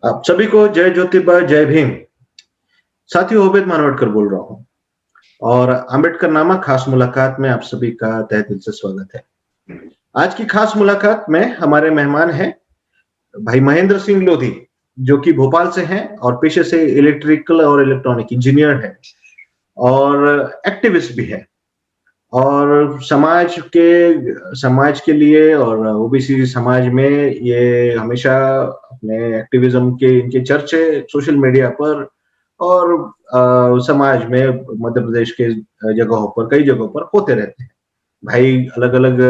आप सभी को जय ज्योतिबा, जय भीम। साथियों, उबैद मानवटकर बोल रहा हूँ और अम्बेडकर नामा खास मुलाकात में आप सभी का तहे दिल से स्वागत है। आज की खास मुलाकात में हमारे मेहमान हैं भाई महेंद्र सिंह लोधी, जो कि भोपाल से हैं और पेशे से इलेक्ट्रिकल और इलेक्ट्रॉनिक इंजीनियर है और एक्टिविस्ट भी है। और समाज के लिए और ओबीसी समाज में ये हमेशा अपने एक्टिविज्म के इनके चर्चे सोशल मीडिया पर और समाज में मध्य प्रदेश के जगहों पर कई जगहों पर होते रहते हैं। भाई अलग-अलग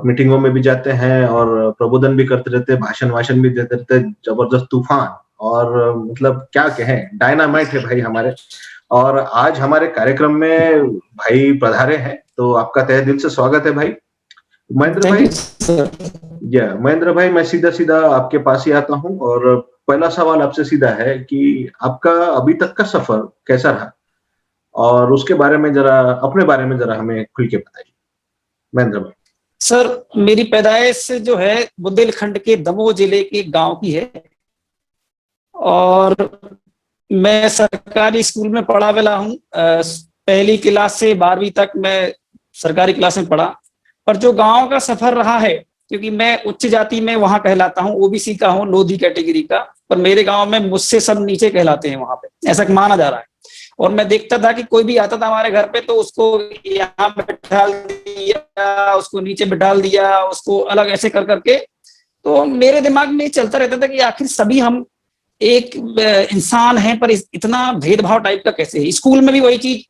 मीटिंगों में भी जाते हैं और प्रबोधन भी करते रहते हैं, भाषण-वाषण भी देते रहते हैं, जबरदस्त तूफान और मतलब क्या कहें, डायनामाइट है भाई हमारे। और आज हमारे कार्यक्रम में भाई पधारे हैं, तो आपका तहे दिल से स्वागत है भाई। महेंद्र थैंक भाई, यू सर। महेंद्र भाई, मैं सीधा-सीधा आपके पास ही आता हूँ और पहला सवाल आपसे सीधा है कि आपका अभी तक का सफर कैसा रहा? और उसके बारे में ज़रा अपने बारे में ज़रा हमें खुल के बताइए, महेंद्र भाई। सर, मेरी पैदाइश जो है बुंदेलखंड के दमोह जिले के गांव की है और मैं सरकारी स्कूल में पढ़ा वाला हूँ। पहली क्लास से 12वीं तक मैं सरकारी क्लास में पढ़ा। पर जो गांव का सफर रहा है, क्योंकि मैं उच्च जाति में वहां कहलाता हूँ, ओबीसी का हूँ, लोधी कैटेगरी का, पर मेरे गांव में मुझसे सब नीचे कहलाते हैं वहां पे, ऐसा माना जा रहा है। और मैं देखता था कि कोई भी आता था हमारे घर पे तो उसको यहाँ बैठा दिया, उसको नीचे बैठा दिया, उसको अलग ऐसे कर करके। तो मेरे दिमाग में चलता रहता था कि आखिर सभी हम एक इंसान हैं, पर इतना भेदभाव टाइप का कैसे है। स्कूल में भी वही चीज,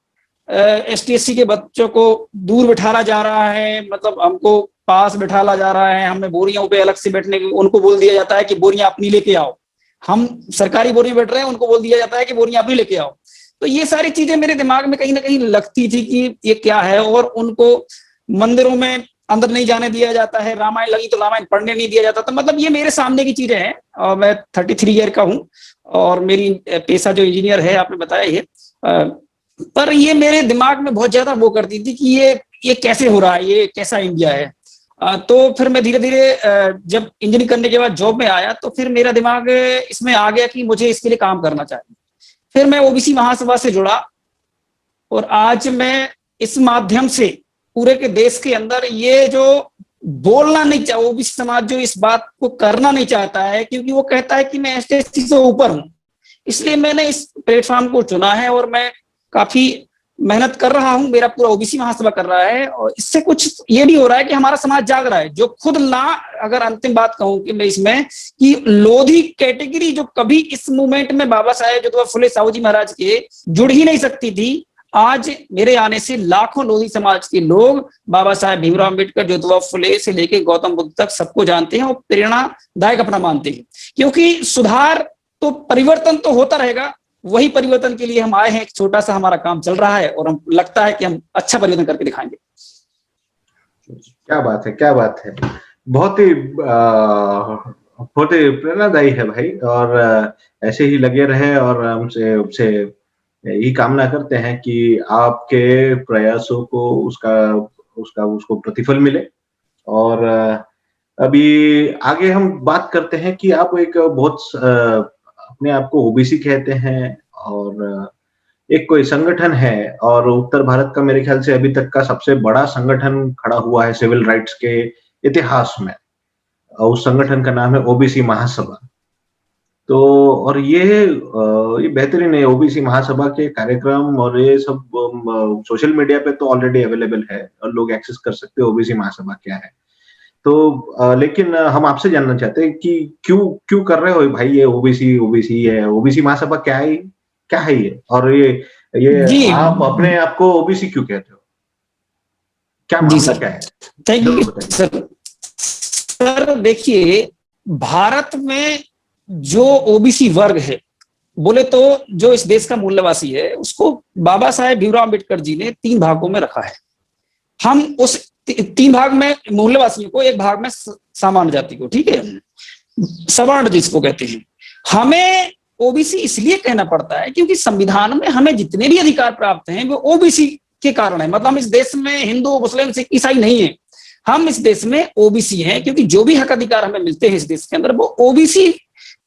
एसटीएससी के बच्चों को दूर बिठाला जा रहा है, मतलब हमको पास बिठाला जा रहा है, हमें बोरियों पे अलग से बैठने की, उनको बोल दिया जाता है कि बोरियां अपनी लेके आओ। हम सरकारी बोरियां बैठ रहे हैं, उनको बोल दिया जाता है कि बोरियां अपनी लेके आओ। तो ये सारी चीजें मेरे दिमाग में कहीं ना कहीं लगती थी कि ये क्या है। और उनको मंदिरों में अंदर नहीं जाने दिया जाता है, रामायण लगी तो रामायण पढ़ने नहीं दिया जाता। तो मतलब ये मेरे सामने की चीजें हैं। और मैं 33 ईयर का हूँ और मेरी पेशा जो इंजीनियर है, आपने बताया ये। पर ये मेरे दिमाग में बहुत ज्यादा वो करती थी कि ये कैसे हो रहा है, ये कैसा इंडिया है। तो फिर मैं धीरे धीरे जब इंजीनियरिंग करने के बाद जॉब में आया तो फिर मेरा दिमाग इसमें आ गया कि मुझे इसके लिए काम करना चाहिए। फिर मैं ओबीसी महासभा से जुड़ा और आज मैं इस माध्यम से पूरे के देश के अंदर ये जो बोलना नहीं चाह, ओबीसी समाज जो इस बात को करना नहीं चाहता है, क्योंकि वो कहता है कि मैं एसटी से ऊपर हूं, इसलिए मैंने इस प्लेटफॉर्म को चुना है और मैं काफी मेहनत कर रहा हूं। मेरा पूरा ओबीसी महासभा कर रहा है और इससे कुछ ये भी हो रहा है कि हमारा समाज जाग रहा है। जो खुद ना, अगर अंतिम बात कहूं कि मैं इसमें कि लोधी कैटेगरी जो कभी इस मूवमेंट में बाबा साहेब ज्योतिबा फुले साहू जी महाराज के जुड़ ही नहीं सकती थी, आज मेरे आने से लाखों लोधी समाज के लोग बाबा साहेब भीमराव अम्बेडकर, ज्योतिबा फुले से लेकर गौतम बुद्ध तक सबको जानते हैं और प्रेरणादायक अपना मानते हैं। क्योंकि सुधार तो, परिवर्तन तो होता रहेगा, वही परिवर्तन के लिए हम आए हैं। एक छोटा सा हमारा काम चल रहा है और हम लगता है कि हम अच्छा परिवर्तन करके दिखाएंगे। क्या बात है, क्या बात है। बहुत ही प्रेरणादायी है भाई। और ऐसे ही लगे रहे और हमसे हमसे यही कामना करते हैं कि आपके प्रयासों को उसका उसका उसको प्रतिफल मिले। और अभी आगे हम बात करते हैं कि आप एक अपने आप को ओबीसी कहते हैं और एक कोई संगठन है और उत्तर भारत का मेरे ख्याल से अभी तक का सबसे बड़ा संगठन खड़ा हुआ है सिविल राइट्स के इतिहास में। उस संगठन का नाम है ओबीसी महासभा। तो और ये बेहतरीन है। ओबीसी महासभा के कार्यक्रम और ये सब सोशल मीडिया पे तो ऑलरेडी अवेलेबल है और लोग एक्सेस कर सकते हैं ओबीसी महासभा क्या है। तो लेकिन हम आपसे जानना चाहते हैं कि क्यों क्यों कर रहे हो भाई ये ओबीसी ओबीसी है, ओबीसी महासभा क्या है ये? और ये जी आप अपने आप को ओबीसी क्यों कहते हो? क्या जी मामला सर, क्या है? थैंक जरूर यू बताइए। सर। देखिए, भारत में जो ओबीसी वर्ग है, बोले तो जो इस देश का मूल्यवासी है, उसको बाबा साहेब भीमराव अम्बेडकर जी ने 3 भागों में रखा है। हम उस 3 भाग में मूल्यवासियों को, एक भाग में सामान्य जाति को, ठीक है, सवर्ण जिसको कहते हैं। हमें ओबीसी इसलिए कहना पड़ता है क्योंकि संविधान में हमें जितने भी अधिकार प्राप्त हैं वो ओबीसी के कारण है। मतलब हम इस देश में हिंदू, मुस्लिम, सिख, ईसाई नहीं है। हम इस देश में ओबीसी हैं, क्योंकि जो भी हक अधिकार हमें मिलते हैं इस देश के अंदर वो ओबीसी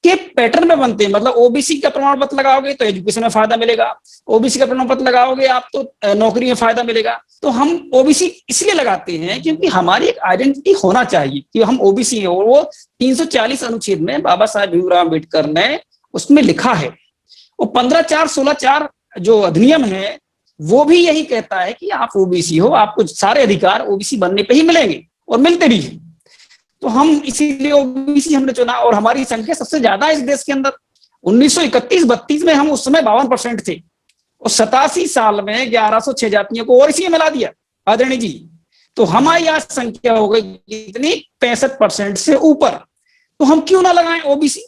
के पैटर्न में बनते हैं। मतलब ओबीसी का प्रमाण पत्र लगाओगे तो एजुकेशन में फायदा मिलेगा, ओबीसी का प्रमाण पत्र लगाओगे आप तो नौकरी में फायदा मिलेगा। तो हम ओबीसी इसलिए लगाते हैं क्योंकि हमारी एक आइडेंटिटी होना चाहिए कि हम ओबीसी हैं। और वो 340 अनुच्छेद में बाबा साहेब भीमराव अम्बेडकर ने उसमें लिखा है। वो 15/4 जो अधिनियम है वो भी यही कहता है कि आप ओबीसी हो, आपको सारे अधिकार ओबीसी बनने पे ही मिलेंगे और मिलते भी हैं। तो हम इसीलिए ओबीसी हमने चुना, और हमारी संख्या सबसे ज्यादा इस देश के अंदर। 1931-32 में हम उस समय 52% थे, और 87 साल में 1106 जातियों को और इसी में मिला दिया आदरणीय जी। तो हमारी आज संख्या हो गई कितनी, 65% से ऊपर। तो हम क्यों ना लगाएं ओबीसी,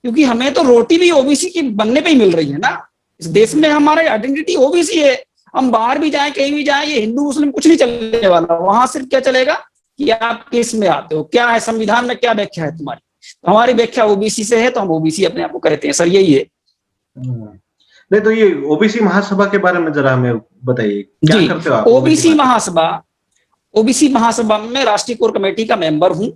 क्योंकि हमें तो रोटी भी ओबीसी की बनने पे ही मिल रही है ना। इस देश में हमारी आइडेंटिटी ओबीसी है। हम बाहर भी जाएं, कहीं भी जाएं, ये हिंदू मुस्लिम कुछ नहीं चलने वाला। वहां सिर्फ क्या चलेगा कि आप किस में आते हो, क्या है संविधान में, क्या व्याख्या है तुम्हारी। तो हमारी व्याख्या ओबीसी से है, तो हम ओबीसी अपने आप को कहते हैं सर, यही है। नहीं तो ये ओबीसी महासभा के बारे में जरा हमें बताइए, क्या करते हो आप ओबीसी महासभा? ओबीसी महासभा में राष्ट्रीय कोर कमेटी का मेंबर हूं,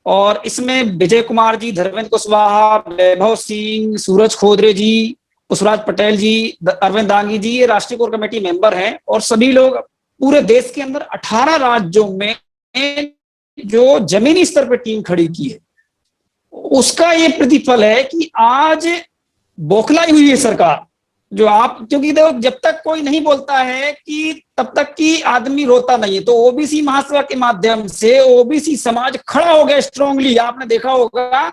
और इसमें विजय कुमार जी, धर्मेंद्र कुशवाहा, वैभव सिंह, सूरज खोदरे जी, पुष्पराज पटेल जी, अरविंद दांगी जी, ये राष्ट्रीय कोर कमेटी मेंबर हैं। और सभी लोग पूरे देश के अंदर 18 राज्यों में जो जमीनी स्तर पर टीम खड़ी की है, उसका ये प्रतिफल है कि आज बौखलाई हुई है सरकार। जो आप, क्योंकि देखो जब तक कोई नहीं बोलता है कि तब तक कि आदमी रोता नहीं है। तो ओबीसी महासभा के माध्यम से ओबीसी समाज खड़ा हो गया स्ट्रांगली। आपने देखा होगा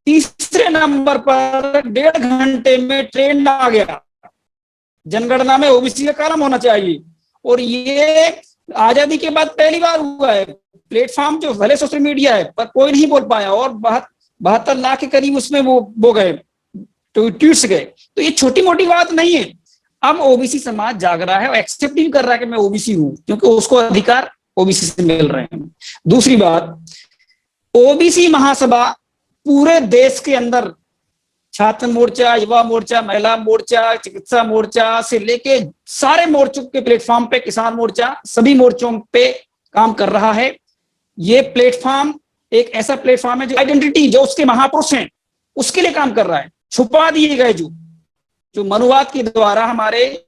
तीसरे नंबर पर 1.5 घंटे में ट्रेंड आ गया, जनगणना में ओबीसी का कॉलम होना चाहिए। और ये आजादी के बाद पहली बार हुआ है। प्लेटफॉर्म जो भले सोशल मीडिया है पर कोई नहीं बोल पाया, और 72 लाख के करीब उसमें वो गए, तो ट्वीट्स गए। तो ये छोटी मोटी बात नहीं है। अब ओबीसी समाज जाग रहा है और एक्सेप्ट भी कर रहा है कि मैं ओबीसी हूं, क्योंकि उसको अधिकार ओबीसी से मिल रहे हैं। दूसरी बात, ओबीसी महासभा पूरे देश के अंदर छात्र मोर्चा, युवा मोर्चा, महिला मोर्चा, चिकित्सा मोर्चा से लेके सारे मोर्चों के प्लेटफॉर्म पे, किसान मोर्चा, सभी मोर्चों पे काम कर रहा है। ये प्लेटफॉर्म एक ऐसा प्लेटफॉर्म है जो आइडेंटिटी, जो उसके महापुरुष हैं उसके लिए काम कर रहा है। छुपा दिए गए जो मनुवाद के द्वारा हमारे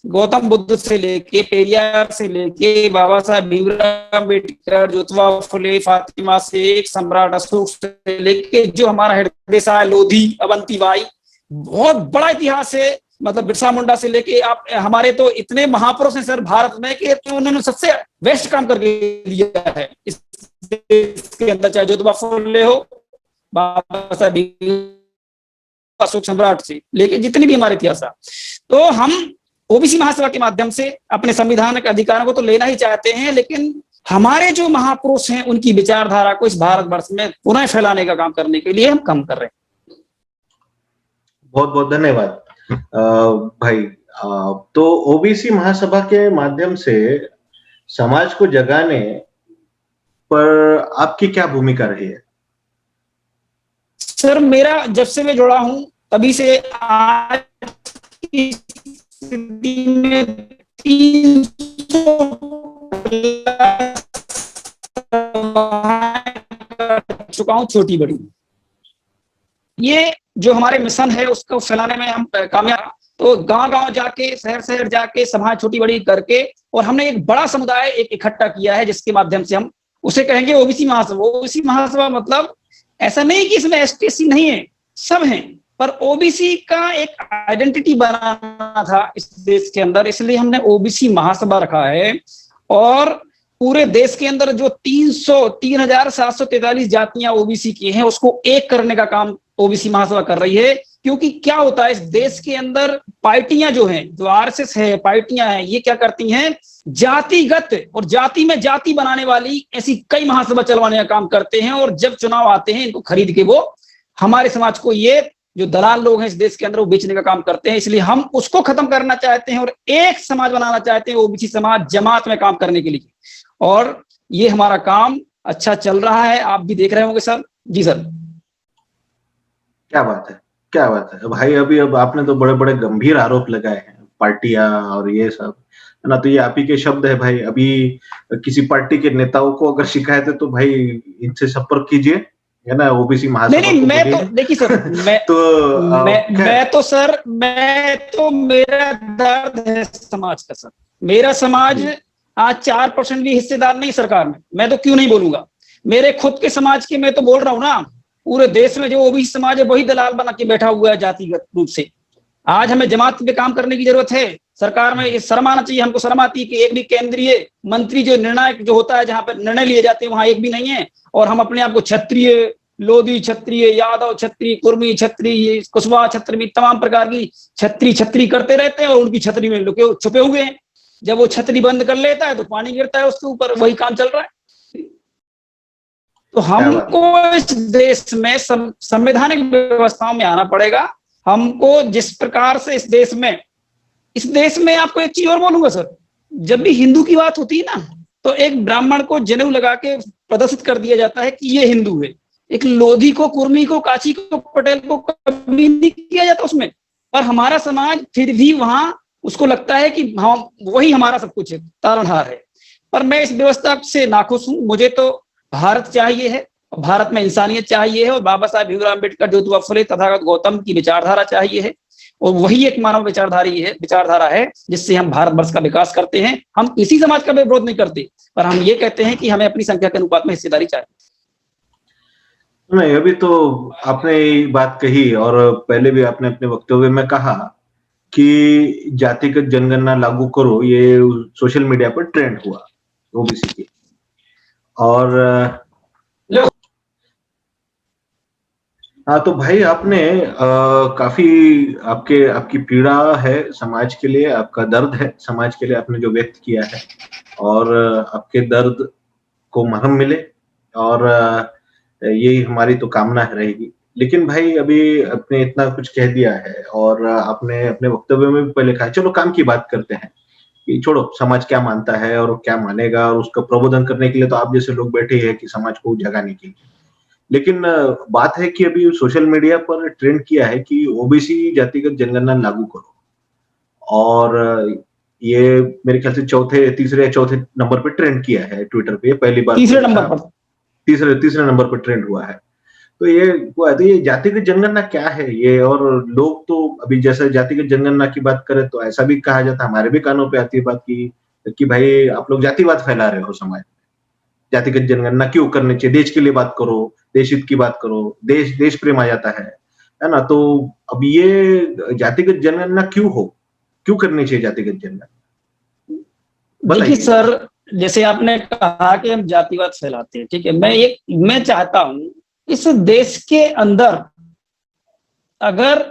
गौतम बुद्ध से लेके, पेरियार से लेके, बाबा साहब भीमराव अम्बेडकर, ज्योतिबा फुले, फातिमा शेख, सम्राट अशोक से लेके जो हमारा हृदय साय लोधी, अवंतीबाई, बहुत बड़ा इतिहास है। मतलब बिरसा मुंडा से लेके आप, हमारे तो इतने महापुरुष हैं सर भारत में कि उन्होंने सबसे बेस्ट काम करके दिया है इस देश के अंदर। चाहे ज्योतिबा फुले हो, बाबा साहब, अशोक सम्राट से लेके जितनी भी हमारे इतिहास है। तो हम ओबीसी महासभा के माध्यम से अपने संविधान के अधिकारों को तो लेना ही चाहते हैं, लेकिन हमारे जो महापुरुष हैं उनकी विचारधारा को इस भारतवर्ष में पुनः फैलाने का काम करने के लिए हम काम कर रहे हैं। बहुत बहुत धन्यवाद भाई। तो ओबीसी महासभा के माध्यम से समाज को जगाने पर आपकी क्या भूमिका रही है? सर मेरा जब से मैं जुड़ा हूं तभी से आज की स्थिति में 300 चुका हूं, छोटी बड़ी। ये जो हमारे मिशन है उसको फैलाने में हम कामयाब। तो गांव गांव जाके, शहर शहर जाके, सभाएं छोटी बड़ी करके, और हमने एक बड़ा समुदाय एक इकट्ठा किया है जिसके माध्यम से हम उसे कहेंगे ओबीसी महासभा। ओबीसी महासभा मतलब ऐसा नहीं कि इसमें एसटी एससी नहीं है, सब हैं, पर ओबीसी का एक आइडेंटिटी बनाना था इस देश के अंदर, इसलिए हमने ओबीसी महासभा रखा है। और पूरे देश के अंदर जो 3,743 जातियां ओबीसी की हैं उसको एक करने का काम ओबीसी महासभा कर रही है। क्योंकि क्या होता है इस देश के अंदर, पार्टियां जो हैं, जो आरएसएस है, पार्टियां हैं, ये क्या करती हैं, जातिगत और जाति में जाति बनाने वाली ऐसी कई महासभा चलवाने का काम करते हैं। और जब चुनाव आते हैं इनको खरीद के वो हमारे समाज को, ये जो दलाल लोग हैं इस देश के अंदर, वो बेचने का काम करते हैं। इसलिए हम उसको खत्म करना चाहते हैं और एक समाज बनाना चाहते हैं, ओबीसी समाज, जमात में काम करने के लिए। और ये हमारा काम अच्छा चल रहा है, आप भी देख रहे होंगे सर। जी सर। क्या बात है, क्या बात है भाई। अभी अब आपने तो बड़े बड़े गंभीर आरोप लगाए हैं, पार्टियां और ये सब। है ना? तो ये आप ही के शब्द है भाई। अभी किसी पार्टी के नेताओं को अगर शिकायत है तो भाई इनसे संपर्क कीजिए, है ना? ओबीसी नहीं महासभा नहीं, को मैं तो बोलिए। देखिए सर, मैं तो खैर, मैं तो सर, मैं तो, मेरा दर्द है समाज का सर। मेरा समाज जी, आज 4% भी हिस्सेदार नहीं सरकार में, मैं तो क्यों नहीं बोलूंगा। मेरे खुद के समाज के मैं तो बोल रहा हूँ ना। पूरे देश में जो ओबीसी समाज है वही दलाल बना के बैठा हुआ है जातिगत रूप से। आज हमें जमात पे काम करने की जरूरत है। सरकार में ये शर्म आना चाहिए, हमको शर्म आती है कि एक भी केंद्रीय मंत्री जो निर्णायक जो होता है, जहां पर निर्णय लिए जाते हैं, वहां एक भी नहीं है। और हम अपने आप को क्षत्रिय, लोधी क्षत्रिय, यादव क्षत्रिय, कुर्मी क्षत्रिय, कुशवाहा क्षत्रिय, तमाम प्रकार की छत्री छत्री करते रहते हैं और उनकी छतरी में लुके छुपे हुए हैं। जब वो छतरी बंद कर लेता है तो पानी गिरता है उसके ऊपर, वही काम चल रहा है। तो क्या बात हमको इस देश में संवैधानिक व्यवस्थाओं में आना पड़ेगा। हमको जिस प्रकार से इस देश में आपको एक चीज और बोलूंगा सर, जब भी हिंदू की बात होती है ना, तो एक ब्राह्मण को जनेऊ लगा के प्रदर्शित कर दिया जाता है कि ये हिंदू है। एक लोधी को, कुर्मी को, काची को, पटेल को कभी नहीं किया जाता उसमें। पर हमारा समाज फिर भी वहां उसको लगता है कि हम वही हमारा सब कुछ है, तारणहार है। पर मैं इस व्यवस्था से नाखुश हूं। मुझे तो भारत चाहिए है, भारत में इंसानियत चाहिए है, और बाबा साहब भीमराव अम्बेडकर, ज्योतिबा फुले, तथागत गौतम की विचारधारा चाहिए है। और वही एक मानव विचारधारा है जिससे हम भारतवर्ष का विकास करते हैं। हम किसी समाज का विरोध नहीं करते, पर हम ये कहते हैं कि हमें अपनी संख्या के अनुपात में हिस्सेदारी चाहिए। नहीं, अभी तो आपने ये बात कही और पहले भी आपने अपने वक्तव्य में कहा कि जातिगत जनगणना लागू करो, ये सोशल मीडिया पर ट्रेंड हुआ ओबीसी की। और हाँ, तो भाई आपने काफी आपकी पीड़ा है समाज के लिए, आपका दर्द है समाज के लिए, आपने जो व्यक्त किया है, और आपके दर्द को मरहम मिले, और यही हमारी तो कामना रहेगी। लेकिन भाई अभी आपने इतना कुछ कह दिया है और आपने अपने वक्तव्य में भी पहले कहा, चलो काम की बात करते हैं कि छोड़ो समाज क्या मानता है और क्या मानेगा, और उसका प्रबोधन करने के लिए तो आप जैसे लोग बैठे ही हैं कि समाज को जगाने के लिए। लेकिन बात है कि अभी सोशल मीडिया पर ट्रेंड किया है कि ओबीसी जातिगत जनगणना लागू करो, और ये मेरे ख्याल से तीसरे या चौथे नंबर पे ट्रेंड किया है ट्विटर पे, पहली बार तीसरे कोई नंबर था। पर। तीसरे नंबर पर ट्रेंड हुआ है। तो ये जातिगत जनगणना क्या है ये? और लोग तो अभी जैसे जातिगत जनगणना की बात करें तो ऐसा भी कहा जाता है, हमारे भी कानों पे आती है बात कि भाई आप लोग जातिवाद फैला रहे हो समाज में। जातिगत जनगणना क्यों करनी चाहिए? देश के लिए बात करो, देश हित की बात करो, देश प्रेम आ जाता है ना? तो अब ये जातिगत जनगणना क्यों करनी चाहिए जातिगत जनगणना? देखिए बताइए। सर, जैसे आपने कहा कि हम जातिवाद फैलाते हैं, ठीक है। मैं चाहता हूं इस देश के अंदर, अगर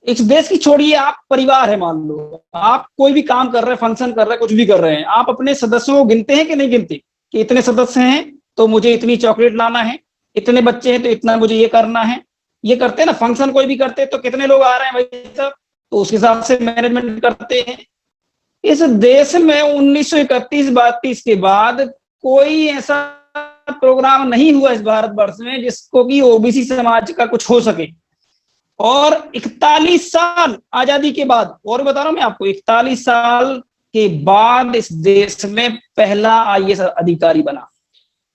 इस देश की छोड़िए, आप परिवार है, मान लो आप कोई भी काम कर रहे हैं, फंक्शन कर रहे हैं, कुछ भी कर रहे हैं, आप अपने सदस्यों को गिनते हैं कि नहीं गिनते? कि इतने सदस्य हैं तो मुझे इतनी चॉकलेट लाना है, इतने बच्चे हैं तो इतना मुझे ये करना है। ये करते हैं ना, फंक्शन कोई भी करते हैं तो कितने लोग आ रहे हैं भाई साहब, तो उस हिसाब से मैनेजमेंट करते हैं। इस देश में 1931-32 के बाद कोई ऐसा प्रोग्राम नहीं हुआ इस भारतवर्ष में जिसको कि ओबीसी समाज का कुछ हो सके। और 41 साल आजादी के बाद, और बता रहा हूं मैं आपको, 41 साल के बाद इस देश में पहला आईएएस अधिकारी बना।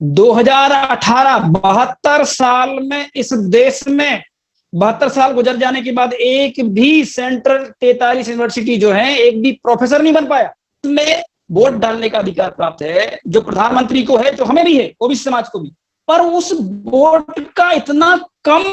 2018, 72 साल में इस देश में, 72 साल गुजर जाने के बाद एक भी सेंट्रल 43 यूनिवर्सिटी जो है, एक भी प्रोफेसर नहीं बन पाया। इसमें वोट डालने का अधिकार प्राप्त है जो प्रधानमंत्री को है, जो हमें भी है, ओबीसी समाज को भी। पर उस वोट का इतना कम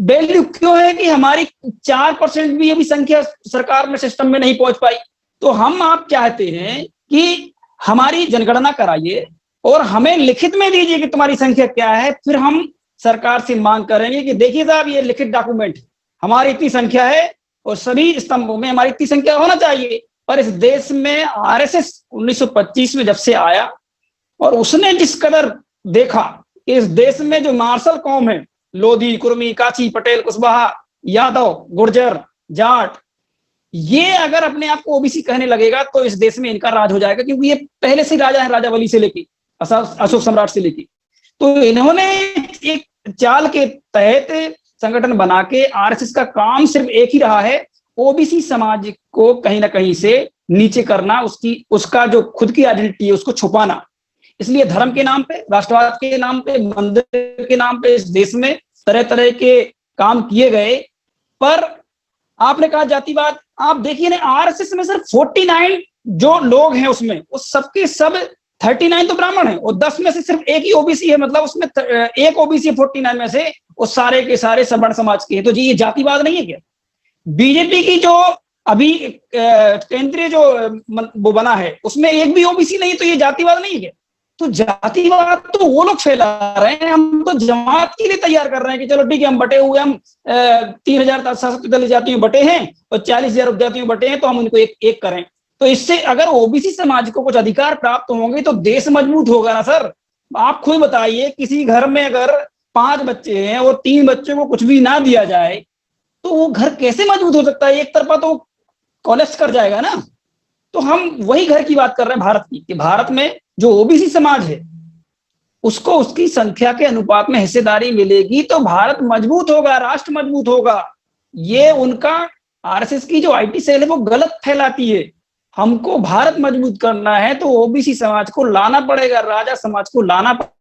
वैल्यू क्यों है कि हमारी 4% भी अभी संख्या सरकार में, सिस्टम में नहीं पहुंच पाई। तो आप चाहते हैं कि हमारी जनगणना कराइए और हमें लिखित में दीजिए कि तुम्हारी संख्या क्या है, फिर हम सरकार से मांग करेंगे कि देखिए साहब, ये लिखित डॉक्यूमेंट, हमारी इतनी संख्या है और सभी स्तंभों में हमारी इतनी संख्या होना चाहिए। पर इस देश में आरएसएस 1925 में जब से आया और उसने जिस कदर देखा कि इस देश में जो मार्शल कौम है, लोधी, कुर्मी, काची, पटेल, कुशवाहा, यादव, गुर्जर, जाट, ये अगर अपने आप को ओबीसी कहने लगेगा तो इस देश में इनका राज हो जाएगा, क्योंकि ये पहले से राजा है, राजा बलि से लेके अशोक सम्राट से लेके। तो इन्होंने एक चाल के तहत संगठन बना के, आरएसएस का काम सिर्फ एक ही रहा है, ओबीसी समाज को कहीं ना कहीं से नीचे करना, उसका जो खुद की आइडेंटिटी है उसको छुपाना। इसलिए धर्म के नाम पे, राष्ट्रवाद के नाम पे, मंदिर के नाम पे इस देश में तरह तरह के काम किए गए। पर आपने कहा जातिवाद, आप देखिए ना, आरएसएस में सिर्फ 49 जो लोग हैं उसमें, उस सबके सब 39 तो ब्राह्मण है और 10 में से सिर्फ एक ही ओबीसी है, मतलब उसमें एक ओबीसी 49 में से, और सारे के सारे सवर्ण समाज के हैं। तो जी ये जातिवाद नहीं है क्या? बीजेपी की जो अभी केंद्रीय जो वो बना है उसमें एक भी ओबीसी नहीं, तो ये जातिवाद नहीं है क्या? तो जातिवाद तो वो लोग फैला रहे हैं, हम तो जमात के लिए तैयार कर रहे हैं कि चलो ठीक है, हम बटे हुए, हम 3,743 जातियों में बटे हैं और 40,000 उपजातियों में बटे हैं, तो हम उनको एक एक करें। तो इससे अगर ओबीसी समाज को कुछ अधिकार प्राप्त होंगे तो देश मजबूत होगा ना सर। आप खुद बताइए, किसी घर में अगर 5 बच्चे हैं और 3 बच्चों को कुछ भी ना दिया जाए तो वो घर कैसे मजबूत हो सकता है? एक तरफा तो कोलैप्स कर जाएगा ना। तो हम वही घर की बात कर रहे हैं भारत की, कि भारत में जो ओबीसी समाज है उसको उसकी संख्या के अनुपात में हिस्सेदारी मिलेगी तो भारत मजबूत होगा, राष्ट्र मजबूत होगा। ये उनका आरएसएस की जो आईटी सेल है वो गलत फैलाती है। हमको भारत मजबूत करना है तो ओबीसी समाज को लाना पड़ेगा, राजा समाज को लाना पड़ेगा।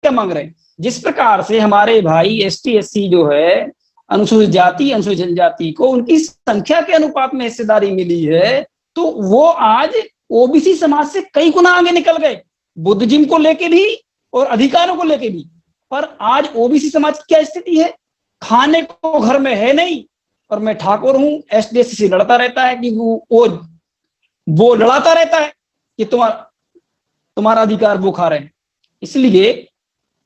क्या मांग रहे हैं? जिस प्रकार से हमारे भाई एसटी एससी जो है, अनुसूचित जाति अनुसूचित जनजाति को उनकी संख्या के अनुपात में हिस्सेदारी मिली है, तो वो आज ओबीसी समाज से कई गुना आगे निकल गए, बुद्धिज्म को लेके भी और अधिकारों को लेके भी। पर आज ओबीसी समाज की क्या स्थिति है? खाने को घर में है नहीं, और मैं ठाकुर हूं, एसडीएससी से लड़ता रहता है कि वो लड़ाता रहता है कि तुम्हारा अधिकार वो खा रहे हैं। इसलिए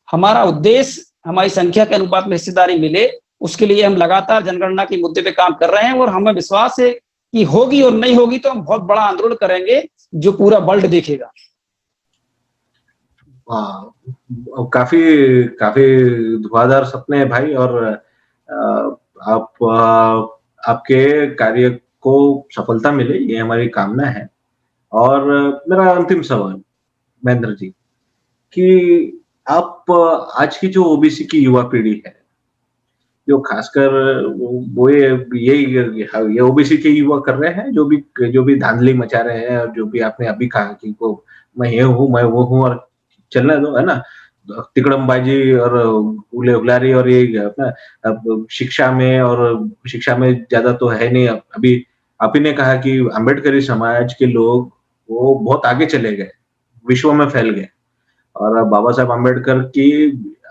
हमारा उद्देश्य हमारी संख्या के अनुपात में हिस्सेदारी मिले, उसके लिए हम लगातार जनगणना के मुद्दे पे काम कर रहे हैं, और हमें विश्वास है कि होगी, और नहीं होगी तो हम बहुत बड़ा आंदोलन करेंगे जो पूरा वर्ल्ड देखेगा। काफी काफी धुआंधार सपने हैं भाई, और आप आपके कार्य को सफलता मिले, ये हमारी कामना है। और मेरा अंतिम सवाल महेंद्र जी, कि आप आज की जो ओबीसी की युवा पीढ़ी है, जो खासकर वो ये ओबीसी के युवा कर रहे हैं, जो भी धांधली मचा रहे हैं, और जो भी आपने अभी कहा कि को मैं ये हूँ, मैं वो हूँ, और चलने दो, है ना? तिकड़मबाजी और हुलारी, और ये अपना अब शिक्षा में ज्यादा तो है नहीं। अभी आप ही ने कहा कि अम्बेडकरी समाज के लोग वो बहुत आगे चले गए, विश्व में फैल गए, और बाबा साहब अम्बेडकर की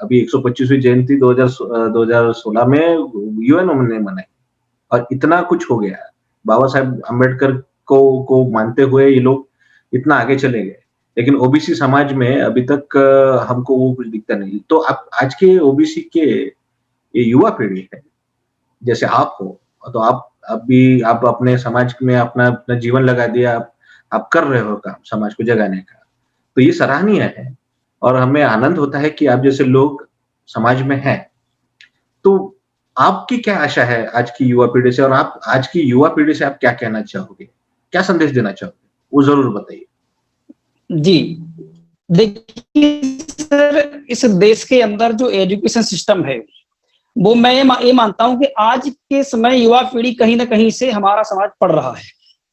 अभी 125वीं जयंती 2016 में यूएन ने मनाई, और इतना कुछ हो गया। बाबा साहब अम्बेडकर को मानते हुए ये लोग इतना आगे चले गए, लेकिन ओबीसी समाज में अभी तक हमको वो कुछ दिखता नहीं। तो आप आज के ओबीसी के ये युवा पीढ़ी है, जैसे आप हो, तो आप अपने समाज में अपना अपना जीवन लगा दिया, आप कर रहे हो काम समाज को जगाने का, तो ये सराहनीय है, और हमें आनंद होता है कि आप जैसे लोग समाज में हैं। तो आपकी क्या आशा है आज की युवा पीढ़ी से, और आप आज की युवा पीढ़ी से आप क्या कहना चाहोगे? क्या संदेश देना चाहोगे? वो ज़रूर बताइए। जी, देखिए सर, इस देश के अंदर जो एजुकेशन सिस्टम है वो मैं ये मानता हूं कि आज के समय युवा पीढ़ी कहीं ना कहीं से हमारा समाज पढ़ रहा है,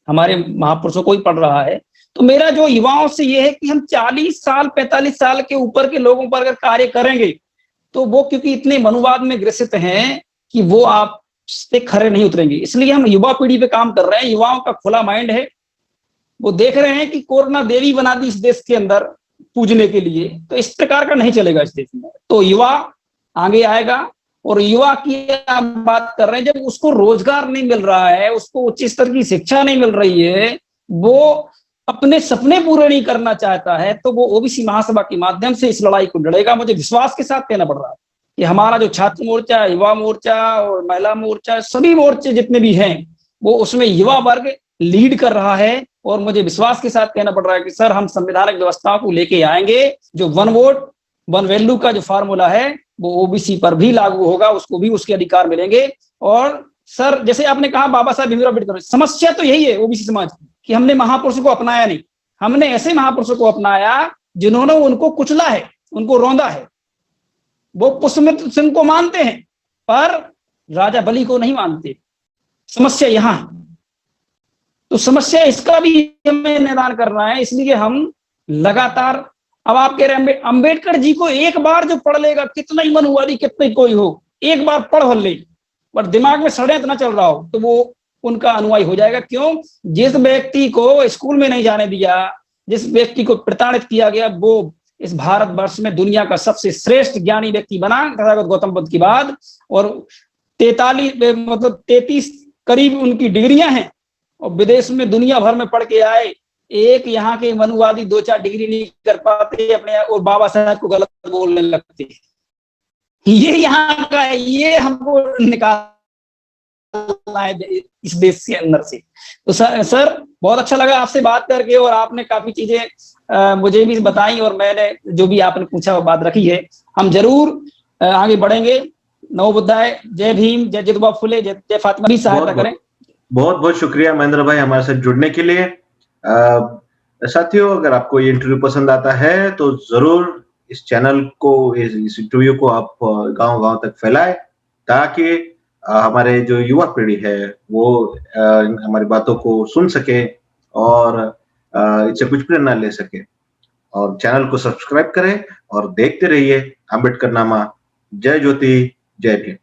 हमारे महापुरुषों को ही पढ़ रहा है। तो मेरा जो युवाओं से ये है कि हम 40 साल 45 साल के ऊपर के लोगों पर अगर कार्य करेंगे तो वो, क्योंकि इतने मनुवाद में ग्रसित हैं कि वो आप से खरे नहीं उतरेंगे। इसलिए हम युवा पीढ़ी पे काम कर रहे हैं। युवाओं का खुला माइंड है, वो देख रहे हैं कि कोरोना देवी बना दी इस देश के अंदर पूजने के लिए, तो इस प्रकार का नहीं चलेगा इस देश में। तो युवा आगे आएगा, और युवा की आप बात कर रहे हैं, जब उसको रोजगार नहीं मिल रहा है, उसको उच्च स्तर की शिक्षा नहीं मिल रही है, वो अपने सपने पूरे नहीं करना चाहता है, तो वो ओबीसी महासभा के माध्यम से इस लड़ाई को लड़ेगा। मुझे विश्वास के साथ कहना पड़ रहा है कि हमारा जो छात्र मोर्चा, युवा मोर्चा और महिला मोर्चा, सभी मोर्चे जितने भी हैं, वो उसमें युवा वर्ग लीड कर रहा है। और मुझे विश्वास के साथ कहना पड़ रहा है कि सर, हम संवैधानिक व्यवस्थाओं को लेके आएंगे। जो वन वोट वन वैल्यू का जो फार्मूला है वो ओबीसी पर भी लागू होगा, उसको भी उसके अधिकार मिलेंगे। और सर, जैसे आपने कहा बाबा साहब भीमराव अम्बेडकर, समस्या तो यही है ओबीसी समाज की कि हमने महापुरुषों को अपनाया नहीं। हमने ऐसे महापुरुषों को अपनाया जिन्होंने उनको कुचला है, उनको रौंदा है। वो पुष्पमित्र सिंह को मानते हैं पर राजा बलि को नहीं मानते। समस्या यहां है। तो समस्या इसका भी हमें निदान करना है, इसलिए हम लगातार, अब आप कह रहे हैं अंबेडकर जी को एक बार जो पढ़ लेगा, कितना ही मनुवादी कितना ही कोई हो, एक बार पढ़ ले, पर दिमाग में षड्यंत्र ना चल रहा हो, तो वो उनका अनुयायी हो जाएगा। क्यों? जिस व्यक्ति को स्कूल में नहीं जाने दिया, जिस व्यक्ति को प्रताड़ित किया गया, वो इस भारतवर्ष में दुनिया का सबसे श्रेष्ठ ज्ञानी व्यक्ति बना तथागत गौतम बुद्ध के बाद, और 33 करीब उनकी डिग्रियां हैं, और विदेश में दुनिया भर में पढ़ के आए। एक यहाँ के मनुवादी 2-4 डिग्री नहीं कर पाते अपने, और बाबा साहब को गलत बोलने लगते। ये यहाँ का है, ये हमको निकालना है इस देश के अंदर से। तो सर बहुत अच्छा लगा आपसे बात करके, और आपने काफी चीजें मुझे भी बताई, और मैंने जो भी आपने पूछा वो बात रखी है। हम जरूर आगे बढ़ेंगे। नमो बुद्धाय, जय भीम, जय ज्योतिबा फुले, जय फातिमा। भी सहायता करें। बहुत बहुत शुक्रिया महेंद्र भाई हमारे साथ जुड़ने के लिए। साथियों, अगर आपको ये इंटरव्यू पसंद आता है तो जरूर इस चैनल को, इस इंटरव्यू को आप गांव-गांव तक फैलाएं, ताकि हमारे जो युवा पीढ़ी है वो हमारी बातों को सुन सके और इससे कुछ प्रेरणा ले सके। और चैनल को सब्सक्राइब करें और देखते रहिए अम्बेडकर नामा। जय ज्योति, जय भीम।